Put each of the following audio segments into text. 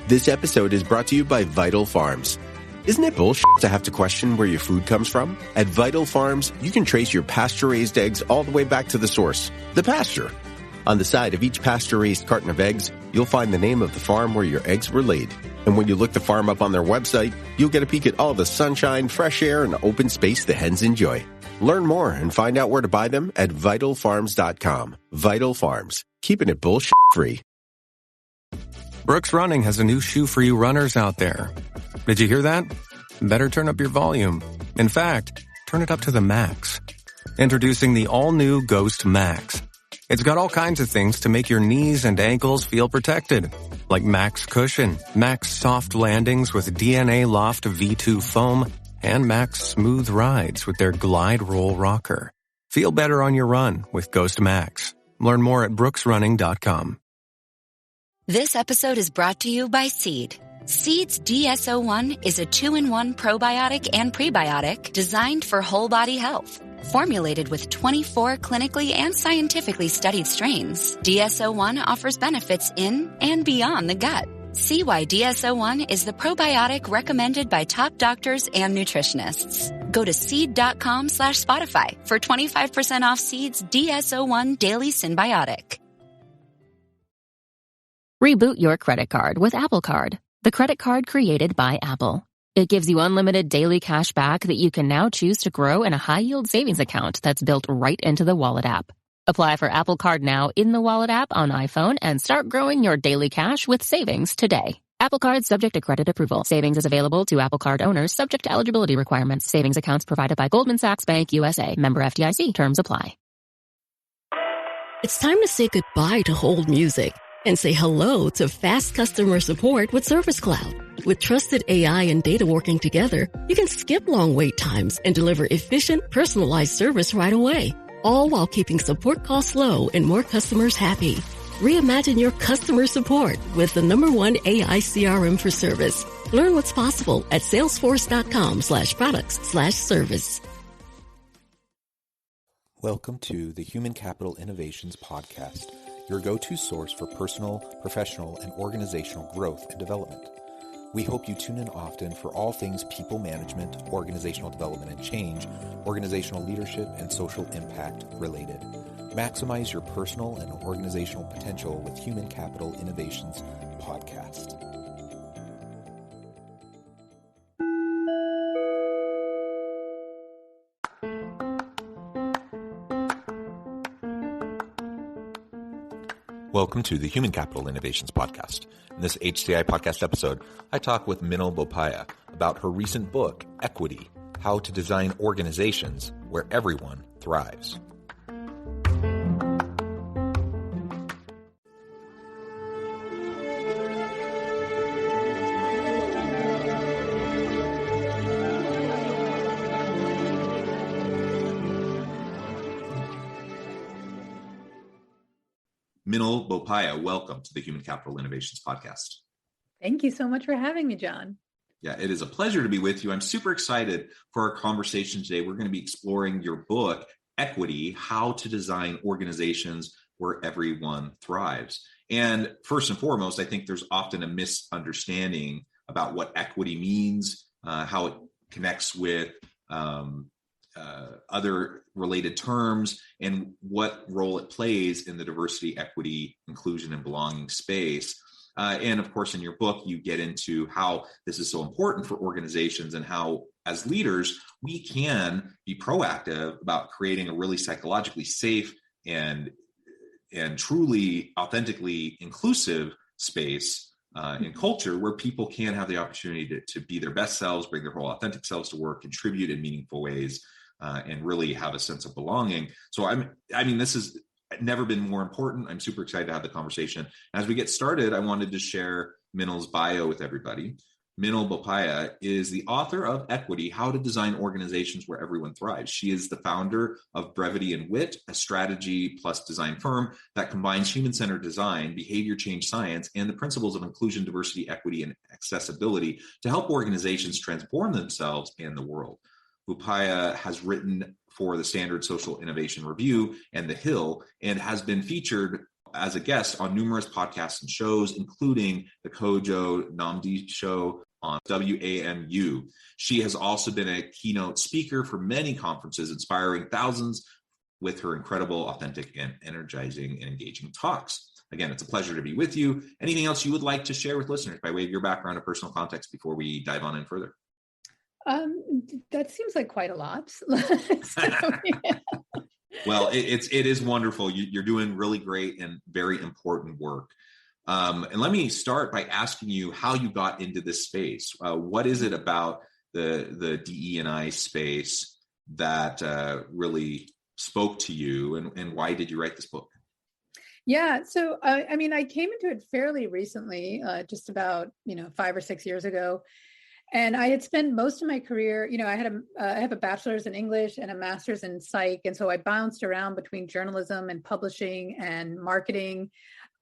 This episode is brought to you by Vital Farms. Isn't it bullshit to have to question where your food comes from? At Vital Farms, you can trace your pasture-raised eggs all the way back to the source, the pasture. On the side of each pasture-raised carton of eggs, you'll find the name of the farm where your eggs were laid. And when you look the farm up on their website, you'll get a peek at all the sunshine, fresh air, and open space the hens enjoy. Learn more and find out where to buy them at vitalfarms.com. Vital Farms, keeping it bullshit free. Brooks Running has a new shoe for you runners out there. Did you hear that? Better turn up your volume. In fact, turn it up to the max. Introducing the all-new Ghost Max. It's got all kinds of things to make your knees and ankles feel protected. Like Max Cushion, Max Soft Landings with DNA Loft V2 foam, and Max Smooth Rides with their Glide Roll Rocker. Feel better on your run with Ghost Max. Learn more at brooksrunning.com. This episode is brought to you by Seed. Seed's DSO1 is a 2-in-1 probiotic and prebiotic designed for whole body health. Formulated with 24 clinically and scientifically studied strains, DSO1 offers benefits in and beyond the gut. See why DSO1 is the probiotic recommended by top doctors and nutritionists. Go to seed.com/Spotify for 25% off Seed's DSO1 Daily Symbiotic. Reboot your credit card with Apple Card, the credit card created by Apple. It gives you unlimited daily cash back that you can now choose to grow in a high-yield savings account that's built right into the Wallet app. Apply for Apple Card now in the Wallet app on iPhone and start growing your daily cash with savings today. Apple Card subject to credit approval. Savings is available to Apple Card owners subject to eligibility requirements. Savings accounts provided by Goldman Sachs Bank USA. Member FDIC. Terms apply. It's time to say goodbye to hold music and say hello to fast customer support with Service Cloud. With trusted AI and data working together, you can skip long wait times and deliver efficient, personalized service right away, all while keeping support costs low and more customers happy. Reimagine your customer support with the #1 AI CRM for service. Learn what's possible at salesforce.com/products/service. Welcome to the Human Capital Innovations Podcast, your go-to source for personal, professional, and organizational growth and development. We hope you tune in often for all things people management, organizational development and change, organizational leadership, and social impact related. Maximize your personal and organizational potential with Human Capital Innovations Podcast. Welcome to the Human Capital Innovations Podcast. In this HCI podcast episode, I talk with Minal Bopaiah about her recent book, Equity: How to Design Organizations Where Everyone Thrives. Minal Bopaiah, welcome to the Human Capital Innovations Podcast. Thank you so much for having me, John. Yeah, it is a pleasure to be with you. I'm super excited for our conversation today. We're going to be exploring your book, Equity: How to Design Organizations Where Everyone Thrives. And first and foremost, I think there's often a misunderstanding about what equity means, how it connects with other related terms, and what role it plays in the diversity, equity, inclusion, and belonging space. And of course, in your book, you get into how this is so important for organizations and how, as leaders, we can be proactive about creating a really psychologically safe and truly authentically inclusive space and culture where people can have the opportunity to be their best selves, bring their whole authentic selves to work, contribute in meaningful ways, and really have a sense of belonging. So this has never been more important. I'm super excited to have the conversation. As we get started, I wanted to share Minal's bio with everybody. Minal Bopaiah is the author of Equity: How to Design Organizations Where Everyone Thrives. She is the founder of Brevity and Wit, a strategy plus design firm that combines human-centered design, behavior change science, and the principles of inclusion, diversity, equity, and accessibility to help organizations transform themselves and the world. Bopaiah has written for the Standard Social Innovation Review and The Hill, and has been featured as a guest on numerous podcasts and shows, including the Kojo Namdi show on WAMU. She has also been a keynote speaker for many conferences, inspiring thousands with her incredible, authentic, and energizing and engaging talks. Again, it's a pleasure to be with you. Anything else you would like to share with listeners by way of your background or personal context before we dive on in further? That seems like quite a lot. Yeah. Well, it is wonderful. You're doing really great and very important work. And let me start by asking you how you got into this space. What is it about the DE&I space that really spoke to you, and why did you write this book? Yeah. So, I mean, I came into it fairly recently, just about, 5 or 6 years ago. And I had spent most of my career, I have a bachelor's in English and a master's in psych. And so I bounced around between journalism and publishing and marketing.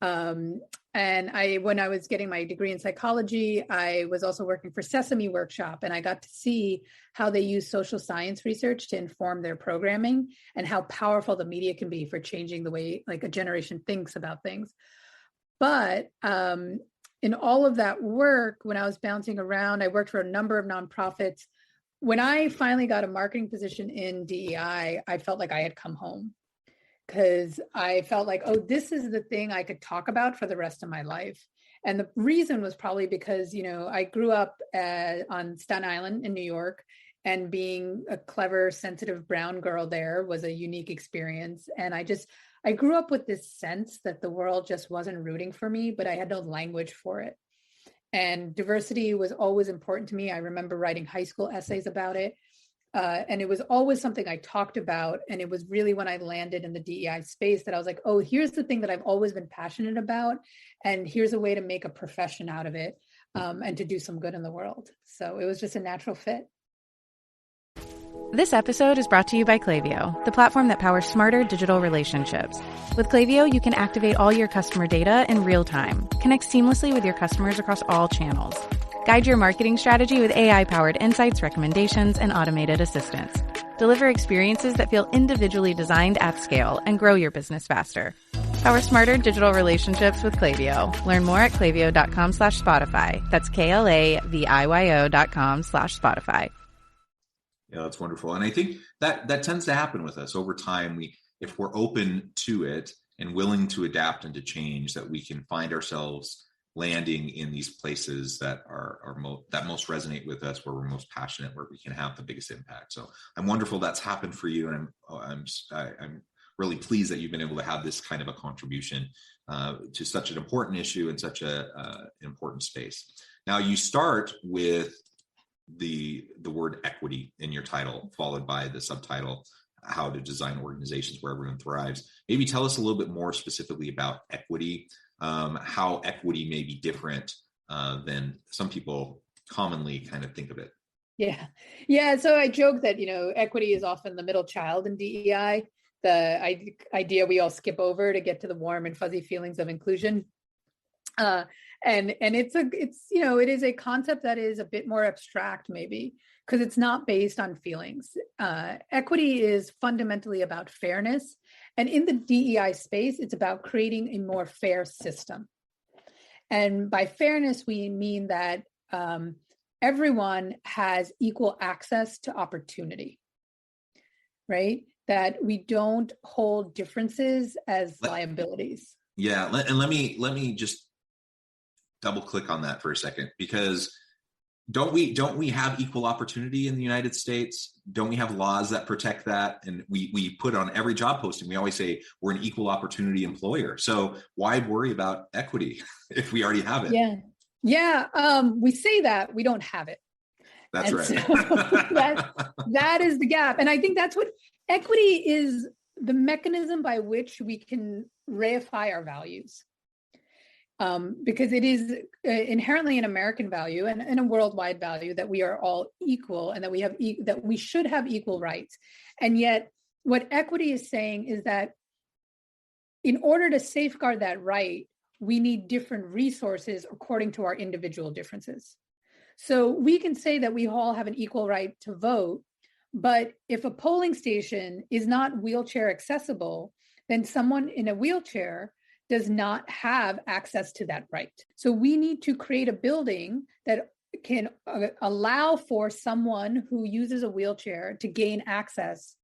And when I was getting my degree in psychology, I was also working for Sesame Workshop, and I got to see how they use social science research to inform their programming and how powerful the media can be for changing the way like a generation thinks about things. But in all of that work, when I was bouncing around, I worked for a number of nonprofits. When I finally got a marketing position in DEI, I felt like I had come home, because I felt like, oh, this is the thing I could talk about for the rest of my life. And the reason was probably because, I grew up on Staten Island in New York, and being a clever, sensitive brown girl there was a unique experience. And I grew up with this sense that the world just wasn't rooting for me, but I had no language for it. And diversity was always important to me. I remember writing high school essays about it. And it was always something I talked about. And it was really when I landed in the DEI space that I was like, oh, here's the thing that I've always been passionate about. And here's a way to make a profession out of it, and to do some good in the world. So it was just a natural fit. This episode is brought to you by Klaviyo, the platform that powers smarter digital relationships. With Klaviyo, you can activate all your customer data in real time, connect seamlessly with your customers across all channels, guide your marketing strategy with AI-powered insights, recommendations, and automated assistance. Deliver experiences that feel individually designed at scale and grow your business faster. Power smarter digital relationships with Klaviyo. Learn more at klaviyo.com/Spotify. That's KLAVIYO.com/Spotify. Yeah, that's wonderful. And I think that tends to happen with us over time. If we're open to it and willing to adapt and to change, that we can find ourselves landing in these places that that most resonate with us, where we're most passionate, where we can have the biggest impact. So I'm wonderful that's happened for you, and I'm really pleased that you've been able to have this kind of a contribution to such an important issue in such an important space. Now, you start with the word equity in your title, followed by the subtitle, how to design organizations where everyone thrives. Maybe tell us a little bit more specifically about equity, how equity may be different than some people commonly kind of think of it. Yeah. So I joke that, equity is often the middle child in DEI, the idea we all skip over to get to the warm and fuzzy feelings of inclusion. And it is a concept that is a bit more abstract, maybe, because it's not based on feelings. Equity is fundamentally about fairness. And in the DEI space, it's about creating a more fair system. And by fairness, we mean that everyone has equal access to opportunity, right? That we don't hold differences as liabilities. Yeah, and let me just double click on that for a second, because don't we have equal opportunity in the United States? Don't we have laws that protect that? And we put on every job posting, we always say we're an equal opportunity employer. So why worry about equity if we already have it? Yeah. We say that, we don't have it. That's and right. So that is the gap. And I think that's what equity is, the mechanism by which we can reify our values. Because it is inherently an American value and a worldwide value that we are all equal, and that that we should have equal rights. And yet what equity is saying is that in order to safeguard that right, we need different resources according to our individual differences. So we can say that we all have an equal right to vote, but if a polling station is not wheelchair accessible, then someone in a wheelchair does not have access to that right. So we need to create a building that can allow for someone who uses a wheelchair to gain access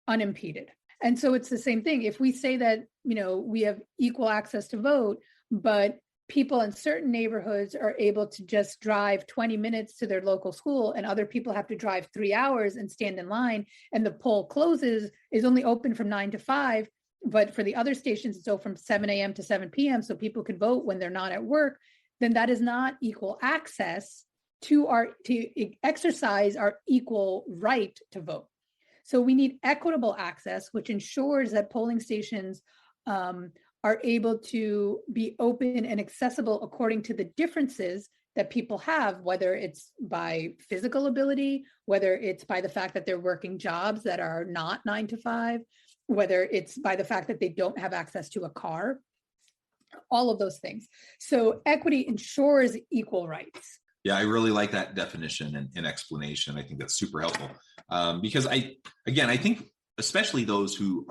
unimpeded. And so it's the same thing. If we say that, we have equal access to vote, but people in certain neighborhoods are able to just drive 20 minutes to their local school, and other people have to drive 3 hours and stand in line, and the poll is only open from 9 to 5, but for the other stations, it's open from 7 a.m. to 7 p.m. so people can vote when they're not at work, then that is not equal access to exercise our equal right to vote. So we need equitable access, which ensures that polling stations are able to be open and accessible according to the differences that people have, whether it's by physical ability, whether it's by the fact that they're working jobs that are not 9 to 5, whether it's by the fact that they don't have access to a car, all of those things. So equity ensures equal rights. Yeah, I really like that definition and explanation. I think that's super helpful because I think especially those who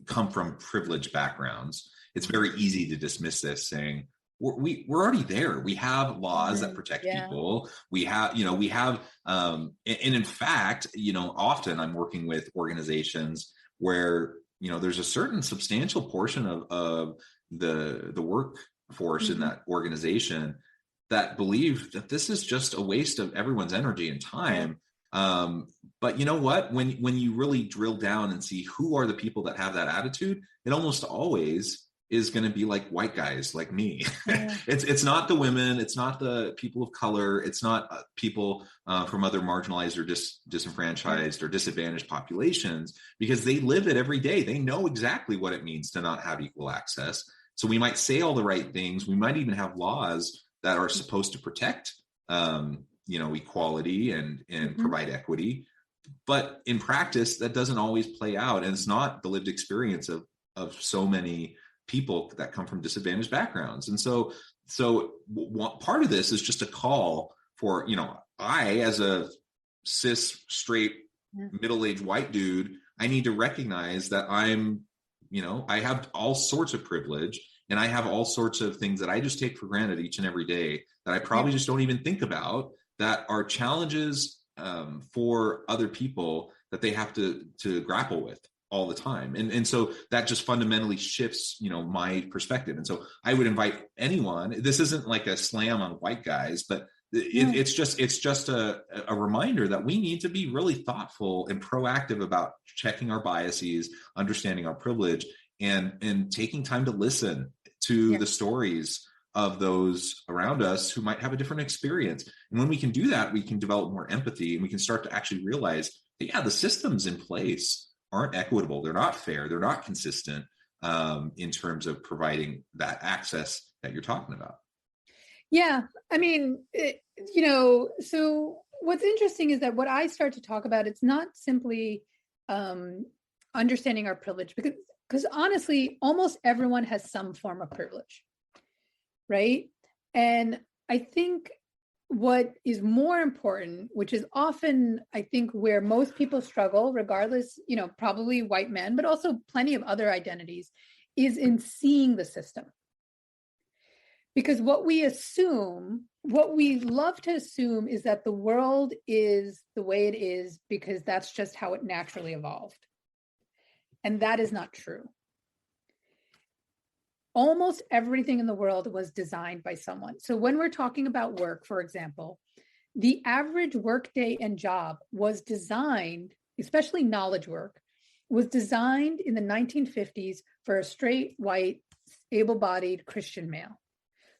come from privileged backgrounds, it's very easy to dismiss this, saying we're already there. We have laws that protect people. We have, and in fact, often I'm working with organizations where there's a certain substantial portion of the workforce in that organization that believe that this is just a waste of everyone's energy and time. But you know what? When you really drill down and see who are the people that have that attitude, it almost always is going to be like white guys like me. Yeah. It's not the women, it's not the people of color, it's not people from other marginalized or disenfranchised or disadvantaged populations, because they live it every day. They know exactly what it means to not have equal access. So we might say all the right things. We might even have laws that are supposed to protect, equality and provide equity. But in practice, that doesn't always play out. And it's not the lived experience of so many people that come from disadvantaged backgrounds. And so part of this is just a call for, I, as a cis, straight, middle-aged white dude, I need to recognize that I have all sorts of privilege, and I have all sorts of things that I just take for granted each and every day that I probably just don't even think about, that are challenges for other people that they have to grapple with all the time. And so that just fundamentally shifts, my perspective. And so I would invite anyone, this isn't like a slam on white guys, but it's just a reminder that we need to be really thoughtful and proactive about checking our biases, understanding our privilege, and taking time to listen to the stories of those around us who might have a different experience. And when we can do that, we can develop more empathy, and we can start to actually realize that, the systems in place aren't equitable. They're not fair. They're not consistent in terms of providing that access that you're talking about. Yeah. I mean, so what's interesting is that what I start to talk about, it's not simply understanding our privilege, because honestly, almost everyone has some form of privilege, right? And I think what is more important, which is often, I think, where most people struggle, regardless, probably white men, but also plenty of other identities, is in seeing the system. Because what we love to assume is that the world is the way it is because that's just how it naturally evolved. And that is not true. Almost everything in the world was designed by someone. So when we're talking about work, for example, the average workday and job was designed, especially knowledge work, was designed in the 1950s for a straight, white, able-bodied Christian male.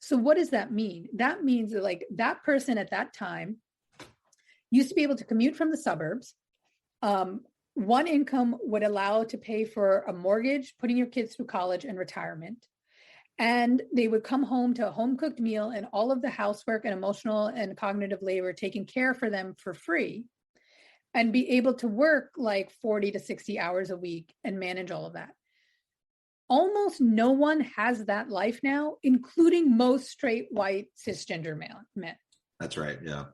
So what does that mean? That means that, like, that person at that time used to be able to commute from the suburbs. One income would allow to pay for a mortgage, putting your kids through college and retirement. And they would come home to a home-cooked meal and all of the housework and emotional and cognitive labor taken care for them for free, and be able to work like 40 to 60 hours a week and manage all of that. Almost no one has that life now, including most straight, white, cisgender men. That's right, yeah.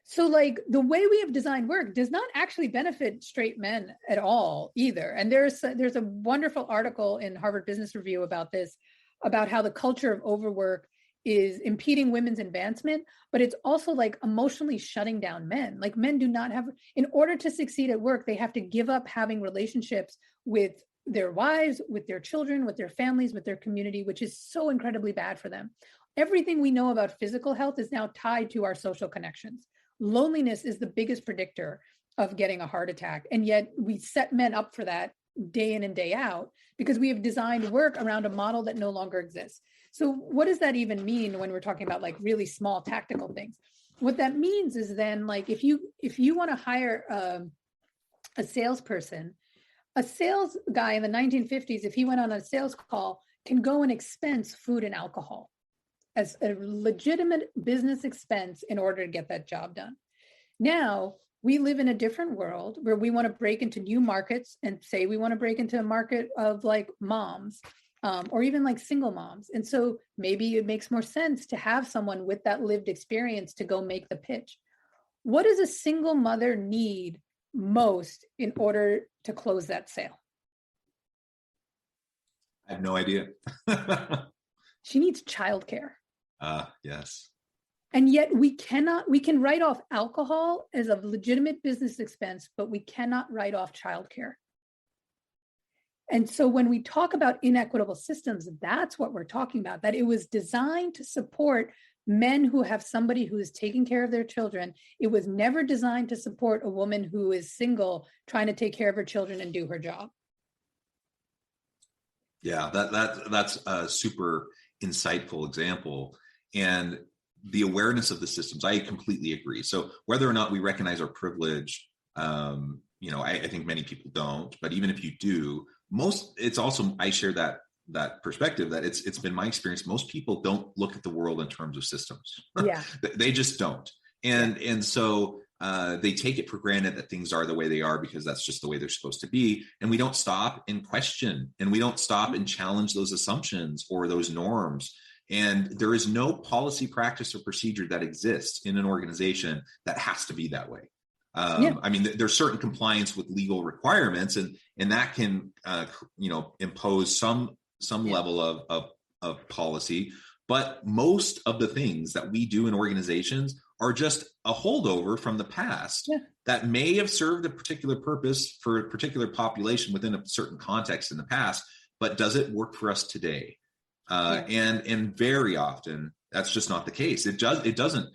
So like the way we have designed work does not actually benefit straight men at all either. And there's a wonderful article in Harvard Business Review about this about how the culture of overwork is impeding women's advancement, but it's also like emotionally shutting down men. Like men do not have, in order to succeed at work, they have to give up having relationships with their wives, with their children, with their families, with their community, which is so incredibly bad for them. Everything we know about physical health is now tied to our social connections. Loneliness is the biggest predictor of getting a heart attack. And yet we set men up for that day in and day out because we have designed work around a model that no longer exists. So what does that even mean when we're talking about like really small tactical things? What that means is then like if you want to hire a salesperson, a sales guy in the 1950s, if he went on a sales call, can go and expense food and alcohol as a legitimate business expense in order to get that job done. Now, we live in a different world where we want to break into new markets and say we want to break into a market of like moms or even like single moms. And so maybe it makes more sense to have someone with that lived experience to go make the pitch. What does a single mother need most in order to close that sale? I have no idea. She needs childcare. Yes. And yet we can write off alcohol as a legitimate business expense, but we cannot write off childcare. And so when we talk about inequitable systems, that's what we're talking about, that it was designed to support men who have somebody who is taking care of their children. It was never designed to support a woman who is single, trying to take care of her children and do her job. Yeah, that's a super insightful example. And the awareness of the systems, I completely agree. So whether or not we recognize our privilege, I think many people don't, but even if you do, it's also, I share that perspective that it's been my experience. Most people don't look at the world in terms of systems. Yeah. They just don't. And so they take it for granted that things are the way they are because that's just the way they're supposed to be. And we don't stop and question, and we don't stop and challenge those assumptions or those norms. And there is no policy, practice, or procedure that exists in an organization that has to be that way. I mean, there's certain compliance with legal requirements, and that can, impose some level of policy. But most of the things that we do in organizations are just a holdover from the past that may have served a particular purpose for a particular population within a certain context in the past, but does it work for us today? And very often that's just not the case. It doesn't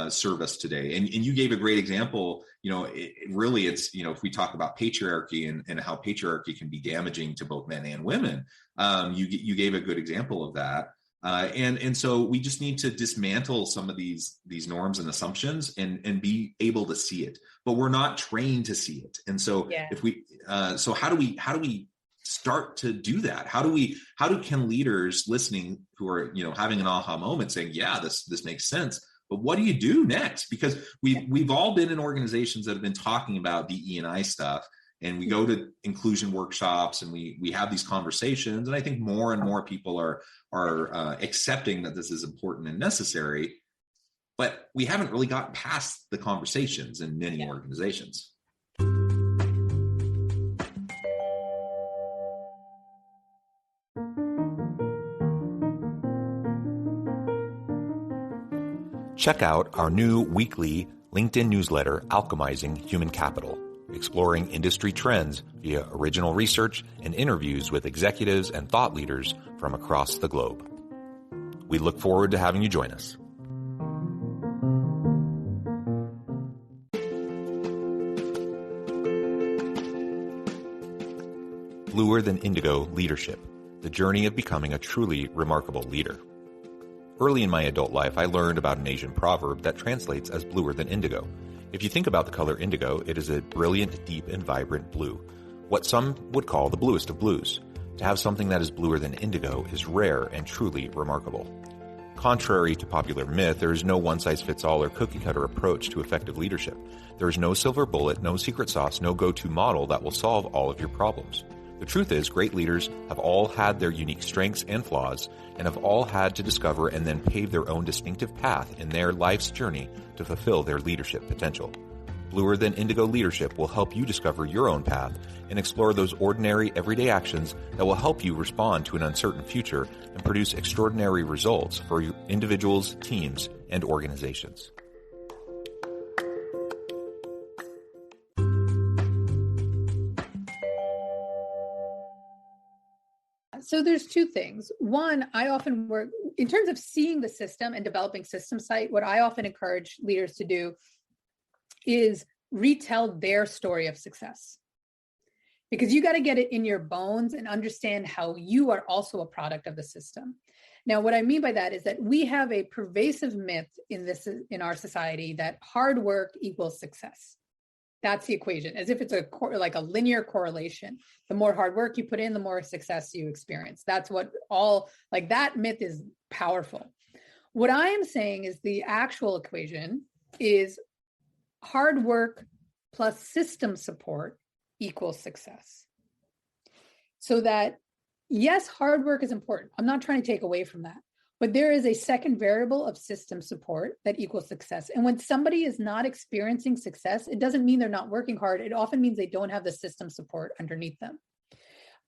serve us today. And you gave a great example. It's if we talk about patriarchy and how patriarchy can be damaging to both men and women, you gave a good example of that. And so we just need to dismantle some of these norms and assumptions and be able to see it, but we're not trained to see it. And so so how do we start to do that? How can leaders listening who are, having an aha moment saying, yeah, this makes sense, but what do you do next? Because we've all been in organizations that have been talking about DE&I stuff, and we go to inclusion workshops and we have these conversations. And I think more and more people are accepting that this is important and necessary, but we haven't really gotten past the conversations in many organizations. Check out our new weekly LinkedIn newsletter, Alchemizing Human Capital, exploring industry trends via original research and interviews with executives and thought leaders from across the globe. We look forward to having you join us. Bluer Than Indigo Leadership, the journey of becoming a truly remarkable leader. Early in my adult life, I learned about an Asian proverb that translates as bluer than indigo. If you think about the color indigo, it is a brilliant, deep, and vibrant blue, what some would call the bluest of blues. To have something that is bluer than indigo is rare and truly remarkable. Contrary to popular myth, there is no one-size-fits-all or cookie-cutter approach to effective leadership. There is no silver bullet, no secret sauce, no go-to model that will solve all of your problems. The truth is, great leaders have all had their unique strengths and flaws, and have all had to discover and then pave their own distinctive path in their life's journey to fulfill their leadership potential. Bluer Than Indigo Leadership will help you discover your own path and explore those ordinary, everyday actions that will help you respond to an uncertain future and produce extraordinary results for individuals, teams, and organizations. So there's two things. One, I often work in terms of seeing the system and developing system sight. What I often encourage leaders to do is retell their story of success, because you got to get it in your bones and understand how you are also a product of the system. Now, what I mean by that is that we have a pervasive myth in our society that hard work equals success. That's the equation, as if it's like a linear correlation. The more hard work you put in, the more success you experience. That's what that myth is powerful. What I am saying is the actual equation is hard work plus system support equals success. So that, yes, hard work is important. I'm not trying to take away from that. But there is a second variable of system support that equals success. And when somebody is not experiencing success, it doesn't mean they're not working hard. It often means they don't have the system support underneath them.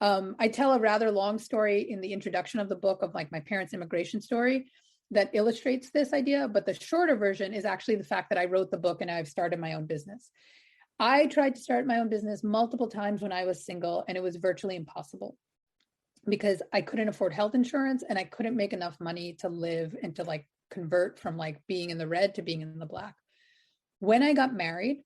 I tell a rather long story in the introduction of the book of like my parents' immigration story that illustrates this idea. But the shorter version is actually the fact that I wrote the book and I've started my own business. I tried to start my own business multiple times when I was single, and it was virtually impossible, because I couldn't afford health insurance and I couldn't make enough money to live and to like convert from like being in the red to being in the black. When I got married,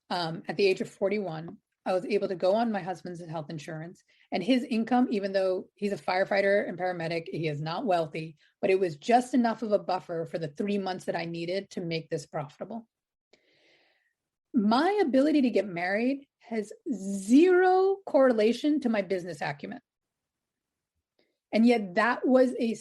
at the age of 41, I was able to go on my husband's health insurance, and his income, even though he's a firefighter and paramedic, he is not wealthy, but it was just enough of a buffer for the 3 months that I needed to make this profitable. My ability to get married has zero correlation to my business acumen. And yet that was a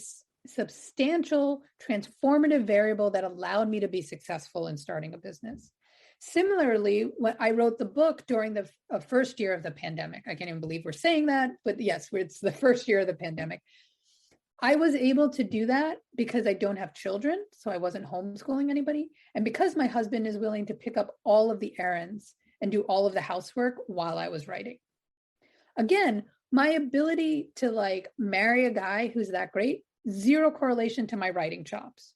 substantial transformative variable that allowed me to be successful in starting a business. Similarly, when I wrote the book during the first year of the pandemic, I can't even believe we're saying that, but yes, it's the first year of the pandemic. I was able to do that because I don't have children, so I wasn't homeschooling anybody. And because my husband is willing to pick up all of the errands and do all of the housework while I was writing. Again, my ability to like marry a guy who's that great, zero correlation to my writing chops.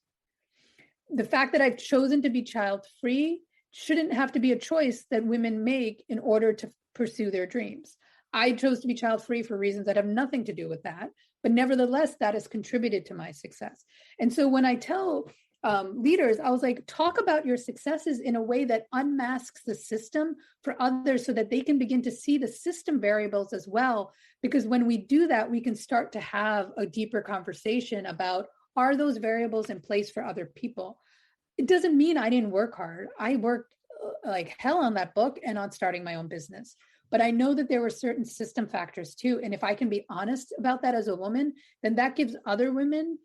The fact that I've chosen to be child-free shouldn't have to be a choice that women make in order to pursue their dreams. I chose to be child-free for reasons that have nothing to do with that, but nevertheless, that has contributed to my success. And so when I tell leaders, I was like, talk about your successes in a way that unmasks the system for others so that they can begin to see the system variables as well. Because when we do that, we can start to have a deeper conversation about, are those variables in place for other people? It doesn't mean I didn't work hard. I worked like hell on that book and on starting my own business. But I know that there were certain system factors too. And if I can be honest about that as a woman, then that gives other women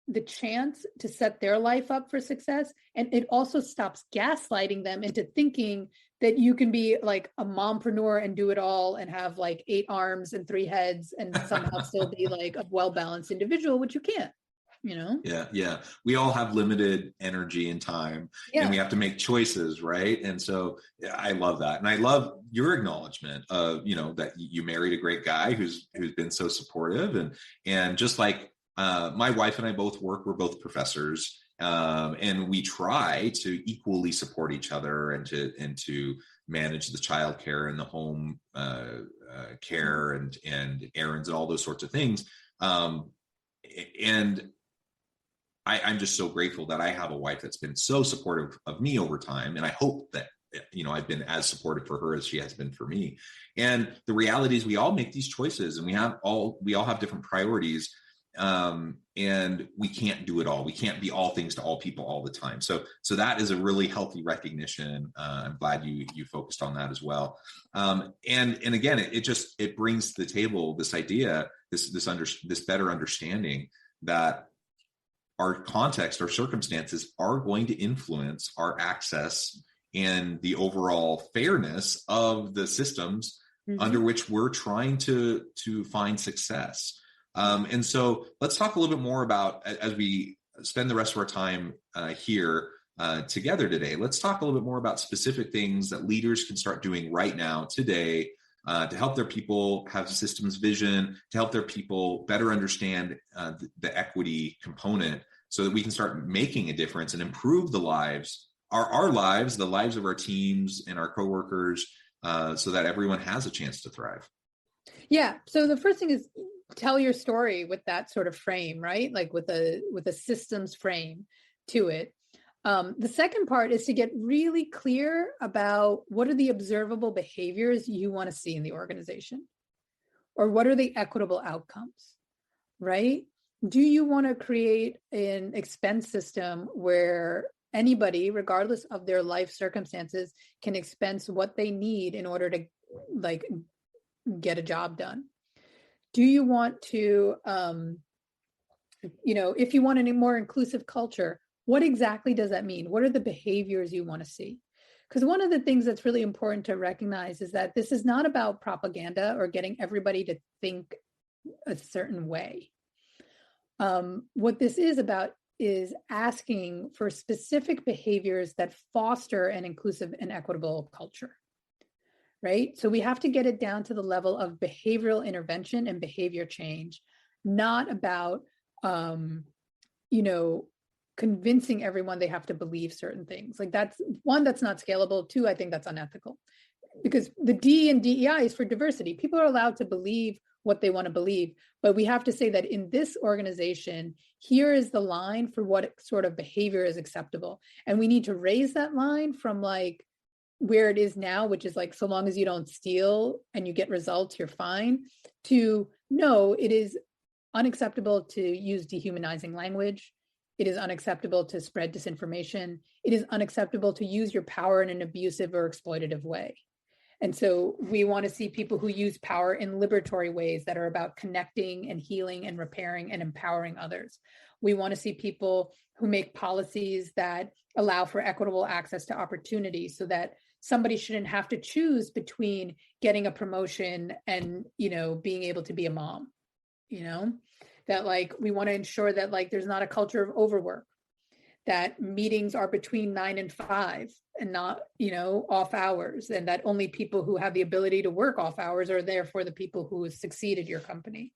the chance to set their life up for success. And it also stops gaslighting them into thinking that you can be like a mompreneur and do it all and have like 8 arms and 3 heads and somehow still be like a well-balanced individual, which you can't, you know? Yeah. We all have limited energy and time, and we have to make choices, right? And so I love that. And I love your acknowledgement of, that you married a great guy who's been so supportive. And just like, my wife and I both we're both professors, and we try to equally support each other and to manage the childcare and the home care and errands and all those sorts of things. And I'm just so grateful that I have a wife that's been so supportive of me over time. And I hope that, I've been as supportive for her as she has been for me. And the reality is we all make these choices, and we all have different priorities. And we can't do it all. We can't be all things to all people all the time. So that is a really healthy recognition. I'm glad you focused on that as well. And again, it brings to the table this idea, this better understanding that our context, our circumstances are going to influence our access and the overall fairness of the systems under which we're trying to find success. And so let's talk a little bit more about, as we spend the rest of our time here, together today. Let's talk a little bit more about specific things that leaders can start doing right now, today, to help their people have systems vision, to help their people better understand the equity component, so that we can start making a difference and improve the lives, our lives, the lives of our teams and our coworkers, so that everyone has a chance to thrive. Yeah. So the first thing is tell your story with that sort of frame, right? Like with a systems frame to it. The second part is to get really clear about what are the observable behaviors you want to see in the organization, or what are the equitable outcomes, right? Do you want to create an expense system where anybody, regardless of their life circumstances, can expense what they need in order to like get a job done? Do you want to, if you want a more inclusive culture, what exactly does that mean? What are the behaviors you want to see? Because one of the things that's really important to recognize is that this is not about propaganda or getting everybody to think a certain way. What this is about is asking for specific behaviors that foster an inclusive and equitable culture, right? So we have to get it down to the level of behavioral intervention and behavior change, not about, convincing everyone they have to believe certain things. Like that's one, that's not scalable. Two, I think that's unethical, because the D in DEI is for diversity. People are allowed to believe what they want to believe, but we have to say that in this organization, here is the line for what sort of behavior is acceptable. And we need to raise that line from like where it is now, which is like, so long as you don't steal and you get results, you're fine, to no, it is unacceptable to use dehumanizing language. It is unacceptable to spread disinformation. It is unacceptable to use your power in an abusive or exploitative way. And so we want to see people who use power in liberatory ways that are about connecting and healing and repairing and empowering others. We want to see people who make policies that allow for equitable access to opportunity, so that somebody shouldn't have to choose between getting a promotion and, being able to be a mom, that like, we want to ensure that like, there's not a culture of overwork, that meetings are between 9 and 5 and not, off hours, and that only people who have the ability to work off hours are therefore the people who succeed at your company.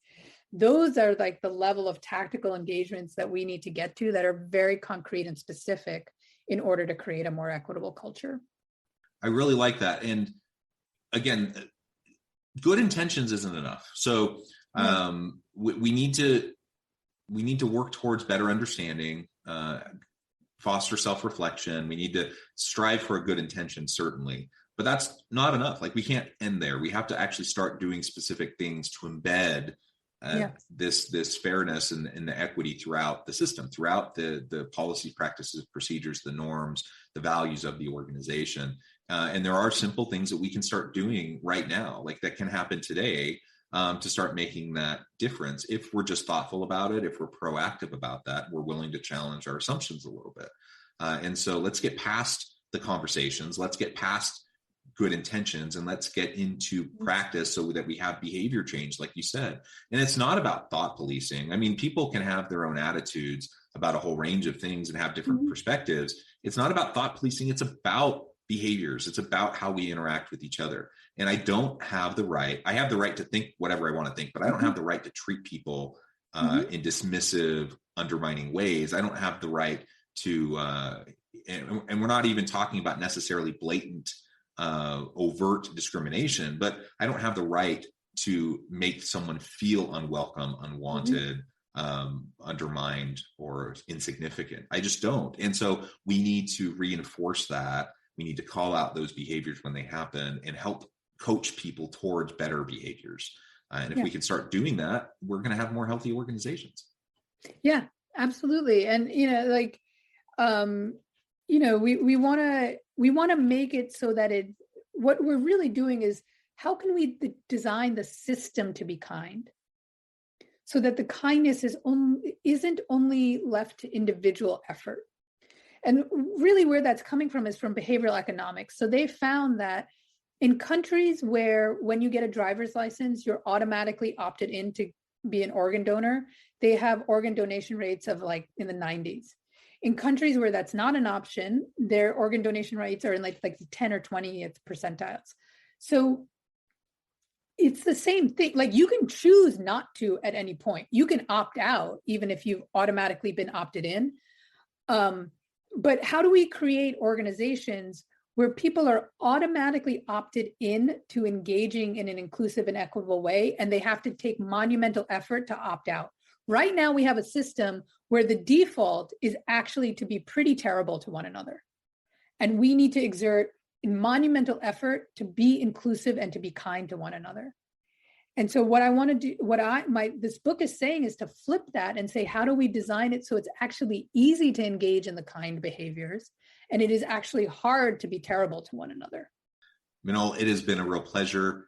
Those are like the level of tactical engagements that we need to get to, that are very concrete and specific in order to create a more equitable culture. I really like that. And again, good intentions isn't enough. So we need to work towards better understanding, foster self-reflection. We need to strive for a good intention, certainly, but that's not enough. Like, we can't end there. We have to actually start doing specific things to embed this fairness and the equity throughout the system, throughout the policy, practices, procedures, the norms, the values of the organization. And there are simple things that we can start doing right now, like that can happen today, to start making that difference. If we're just thoughtful about it, if we're proactive about that, we're willing to challenge our assumptions a little bit. And so let's get past the conversations, let's get past good intentions, and let's get into practice so that we have behavior change, like you said. And it's not about thought policing. I mean, people can have their own attitudes about a whole range of things and have different perspectives. It's not about thought policing. It's about behaviors. It's about how we interact with each other. And I don't have the right, I have the right to think whatever I want to think, but I don't have the right to treat people in dismissive, undermining ways. I don't have the right to, and we're not even talking about necessarily blatant, overt discrimination, but I don't have the right to make someone feel unwelcome, unwanted, undermined, or insignificant. I just don't. And so we need to reinforce that. We need to call out those behaviors when they happen and help coach people towards better behaviors. And if we can start doing that, we're going to have more healthy organizations. Yeah, absolutely. And, we want to make it so that what we're really doing is, how can we design the system to be kind, so that the kindness isn't only left to individual effort? And really where that's coming from is from behavioral economics. So they found that in countries where when you get a driver's license, you're automatically opted in to be an organ donor, they have organ donation rates of like in the 90s. In countries where that's not an option, their organ donation rates are in like the 10 or 20th percentiles. So it's the same thing. Like, you can choose not to at any point. You can opt out, even if you've automatically been opted in. But how do we create organizations where people are automatically opted in to engaging in an inclusive and equitable way, and they have to take monumental effort to opt out? Right now, we have a system where the default is actually to be pretty terrible to one another. And we need to exert monumental effort to be inclusive and to be kind to one another. And so what I want to do, this book is saying, is to flip that and say, how do we design it so it's actually easy to engage in the kind behaviors, and it is actually hard to be terrible to one another? Minal, it has been a real pleasure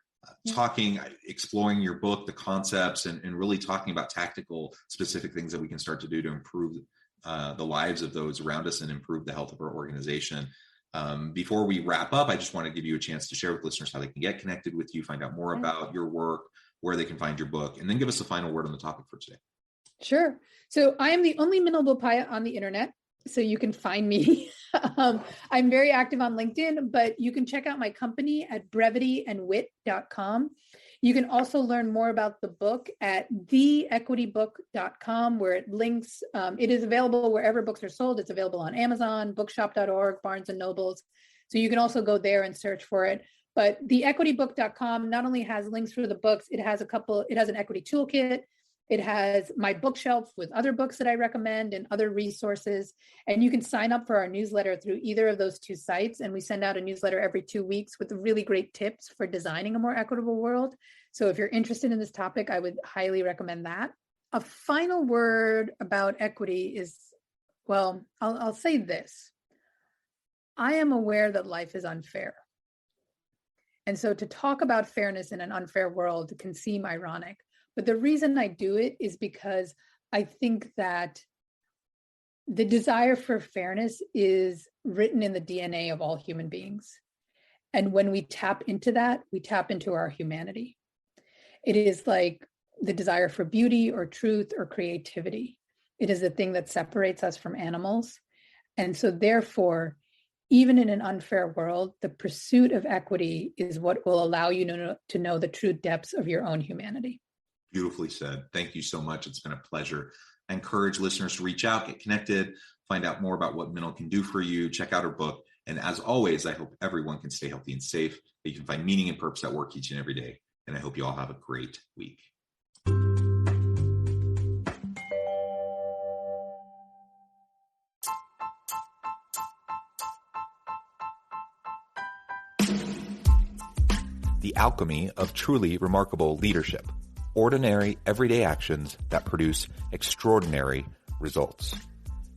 exploring your book, the concepts, and really talking about tactical, specific things that we can start to do to improve the lives of those around us and improve the health of our organization. Before we wrap up, I just want to give you a chance to share with listeners how they can get connected with you, find out more about your work, where they can find your book, and then give us a final word on the topic for today. Sure. So I am the only Minal Bopaiah on the internet, so you can find me. I'm very active on LinkedIn, but you can check out my company at brevityandwit.com. You can also learn more about the book at theequitybook.com, where it links. It is available wherever books are sold. It's available on Amazon, bookshop.org, Barnes and Nobles. So you can also go there and search for it. But theequitybook.com not only has links for the books, it has an equity toolkit. It has my bookshelf with other books that I recommend and other resources. And you can sign up for our newsletter through either of those two sites. And we send out a newsletter every 2 weeks with really great tips for designing a more equitable world. So if you're interested in this topic, I would highly recommend that. A final word about equity is, well, I'll say this. I am aware that life is unfair. And so to talk about fairness in an unfair world can seem ironic. But the reason I do it is because I think that the desire for fairness is written in the DNA of all human beings. And when we tap into that, we tap into our humanity. It is like the desire for beauty or truth or creativity. It is the thing that separates us from animals. And so therefore, even in an unfair world, the pursuit of equity is what will allow you to know the true depths of your own humanity. Beautifully said. Thank you so much. It's been a pleasure. I encourage listeners to reach out, get connected, find out more about what Minal can do for you, check out her book. And as always, I hope everyone can stay healthy and safe, that you can find meaning and purpose at work each and every day. And I hope you all have a great week. The alchemy of truly remarkable leadership. Ordinary, everyday actions that produce extraordinary results.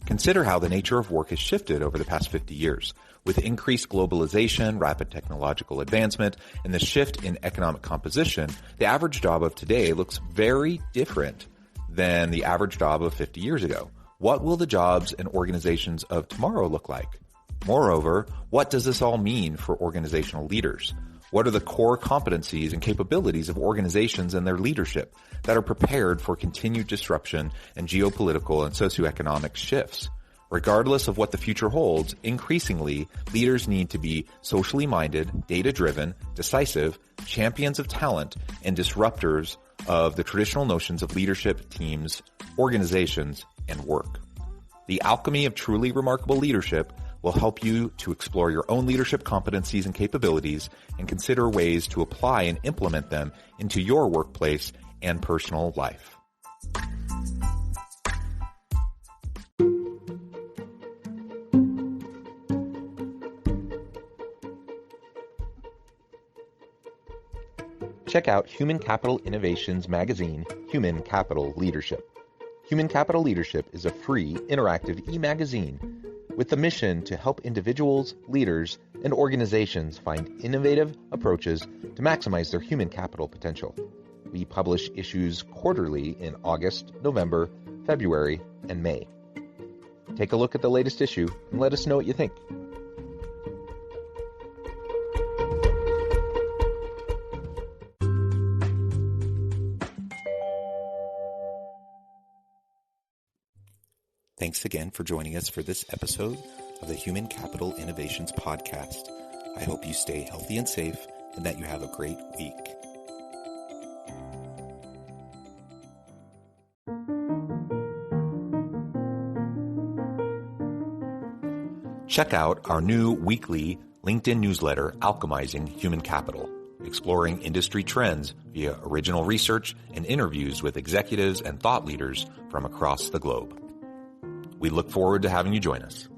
Consider how the nature of work has shifted over the past 50 years. With increased globalization, rapid technological advancement, and the shift in economic composition, the average job of today looks very different than the average job of 50 years ago. What will the jobs and organizations of tomorrow look like? Moreover, what does this all mean for organizational leaders? What are the core competencies and capabilities of organizations and their leadership that are prepared for continued disruption and geopolitical and socioeconomic shifts? Regardless of what the future holds, increasingly, leaders need to be socially minded, data-driven, decisive, champions of talent, and disruptors of the traditional notions of leadership, teams, organizations, and work. The alchemy of truly remarkable leadership will help you to explore your own leadership competencies and capabilities and consider ways to apply and implement them into your workplace and personal life. Check out Human Capital Innovations magazine, Human Capital Leadership. Human Capital Leadership is a free, interactive e-magazine with the mission to help individuals, leaders, and organizations find innovative approaches to maximize their human capital potential. We publish issues quarterly in August, November, February, and May. Take a look at the latest issue and let us know what you think. Thank thanks again for joining us for this episode of the Human Capital Innovations Podcast. I hope you stay healthy and safe and that you have a great week. Check out our new weekly LinkedIn newsletter, Alchemizing Human Capital, exploring industry trends via original research and interviews with executives and thought leaders from across the globe. We look forward to having you join us.